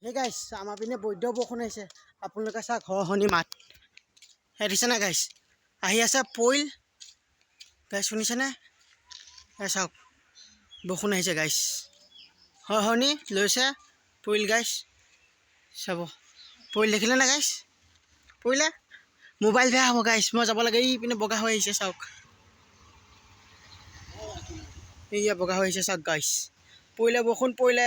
Hey guys, আমাৰ পিনে বৈদ্য বৰষুণ আহিছে। আপোনালোকে চাওক হৰহনি মাত। হে দিছে না গাইছ। আহি আছে পইল। গাইছ শুনিছেনে? হে চাওক। বৰষুণ আহিছে গাইছ। হৰহনি লৈছে পইল গাইছ। চাব। পইল দেখিলে না গাইছ? পইলে মোবাইল বেয়া হ'ব গাইছ। মই যাব লাগে এই পিনে বগা হৈ আহিছে চাওক। এইয়া বগা হৈ আহিছে চাওক গাইছ। পইলে বৰষুণ পইলে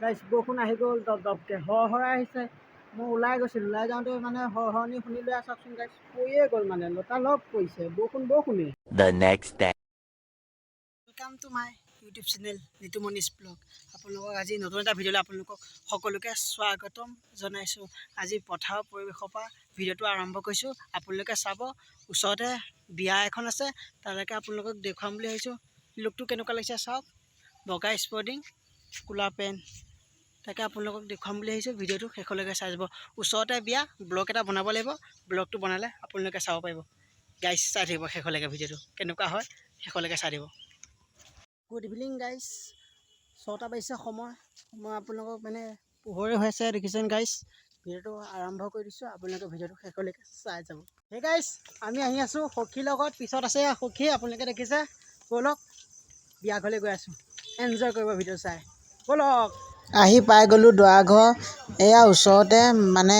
গাইছ বৰষুণ আহি গ'ল দপ দপকৈ হৰহৰাই আহিছে। মই ওলাই গৈছিলোঁ, ওলাই যাওঁতে মানে হৰহৰনি শুনিলে চাওকচোন গাইছ, পৰিয়ে গ'ল মানে লতালপ পৰিছে। বৰষুণেই। The next day. Welcome to my YouTube channel Nitu Moni S'vlogs। আপোনালোকক আজি নতুন এটা ভিডিঅ'লৈ আপোনালোকক সকলোকে স্বাগতম জনাইছোঁ। আজি পথাৰৰ পৰিৱেশৰ পৰা ভিডিঅ'টো আৰম্ভ কৰিছোঁ। আপোনালোকে চাব। ওচৰতে বিয়া এখন আছে, তালৈকে আপোনালোকক দেখুৱাম বুলি ভাবিছোঁ। লুকটো কেনেকুৱা লাগিছে চাওক। বগা স্পৰ্টিং, কোলা পেণ্ট, তাকে আপোনালোকক দেখুৱাম বুলি ভাবিছোঁ। ভিডিঅ'টো শেষলৈকে চাই যাব। ওচৰতে বিয়া, ব্লগ এটা বনাব লাগিব। ব্লগটো বনালে আপোনালোকে চাব পাৰিব। গাইছ চাই থাকিব শেষলৈকে। ভিডিঅ'টো কেনেকুৱা হয় শেষলৈকে চাই দিব। গুড ইভিনিং গাইছ। 6টা বাজিছে সময়। মই আপোনালোকক মানে পোহৰে হৈ আছে দেখিছেন গাইছ। ভিডিঅ'টো আৰম্ভ কৰি দিছোঁ। আপোনালোকে ভিডিঅ'টো শেষলৈকে চাই যাব। সেই গাইছ আমি আহি আছোঁ সখীৰ লগত। পিছত আছে সখী, আপোনালোকে দেখিছে। ব'লক বিয়া ঘৰলৈ গৈ আছোঁ। এনজয় কৰিব ভিডিঅ' চাই। ব'লক। আহি পাই গ'লোঁ দৰা ঘৰ। এয়া ওচৰতে মানে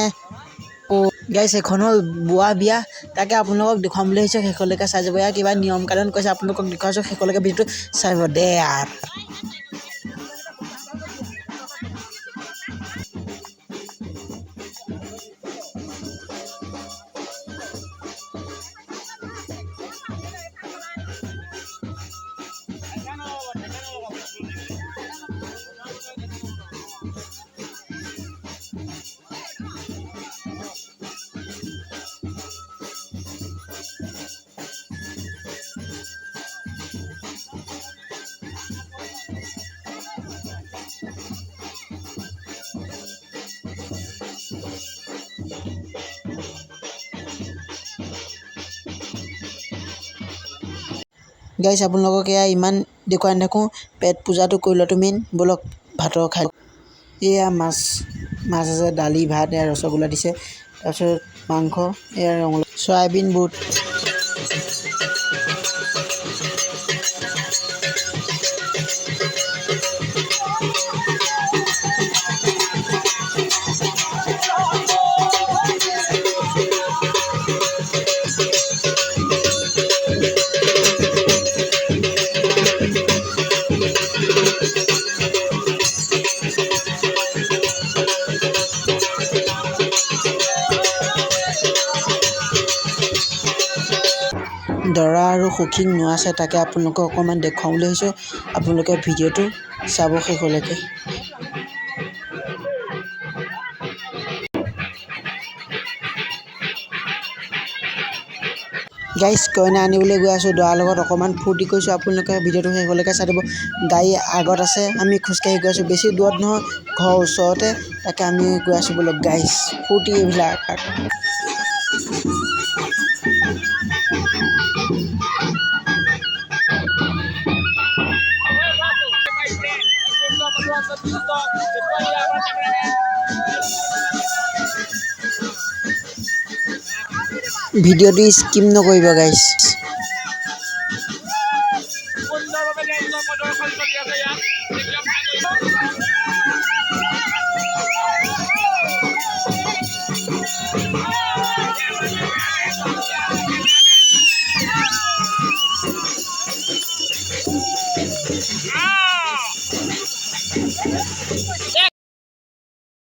গাইছ এখন হ'ল বোৱা বিয়া। তাকে আপোনালোকক দেখুৱাম বুলি ভাবিছোঁ। শেষলৈকে চাই যাব। এয়া কিবা নিয়ম কানুন কৈছে, আপোনালোকক দেখুৱাইছোঁ। শেষলৈকে ভিডিঅ'টো চাই যাব দে আৰ। গাইছ আপোনালোকক এয়া ইমান দেখুৱাই নাথাকোঁ। পেট পূজাটো কৰি লোৱাটো মেইন। ব'লক ভাতৰ খাই। এয়া মাছ আছে, দালি ভাত, এয়া ৰসগোল্লা দিছে। তাৰপিছত মাংস, এয়া ৰঙালাও, চয়াবিন, বুট। দৰা আৰু সখীক নোৱাইছে, তাকে আপোনালোকক অকণমান দেখুৱাম বুলি ভাবিছোঁ। আপোনালোকে ভিডিঅ'টো চাব শেষলৈকে। গাইছ কইনা আনিবলৈ গৈ আছোঁ। দৰাৰ লগত অকণমান ফূৰ্তি কৰিছোঁ। আপোনালোকে ভিডিঅ'টো শেষলৈকে চাই দিব। গাড়ী আগত আছে, আমি খোজকাঢ়ি গৈ আছোঁ। বেছি দূৰত নহয়, ঘৰৰ ওচৰতে। তাকে আমি গৈ আছোঁ। ব'লক গাইছ ফূৰ্তি এইবিলাক। ভিডিঅ'টো স্কিপ নকৰিব গাইছ।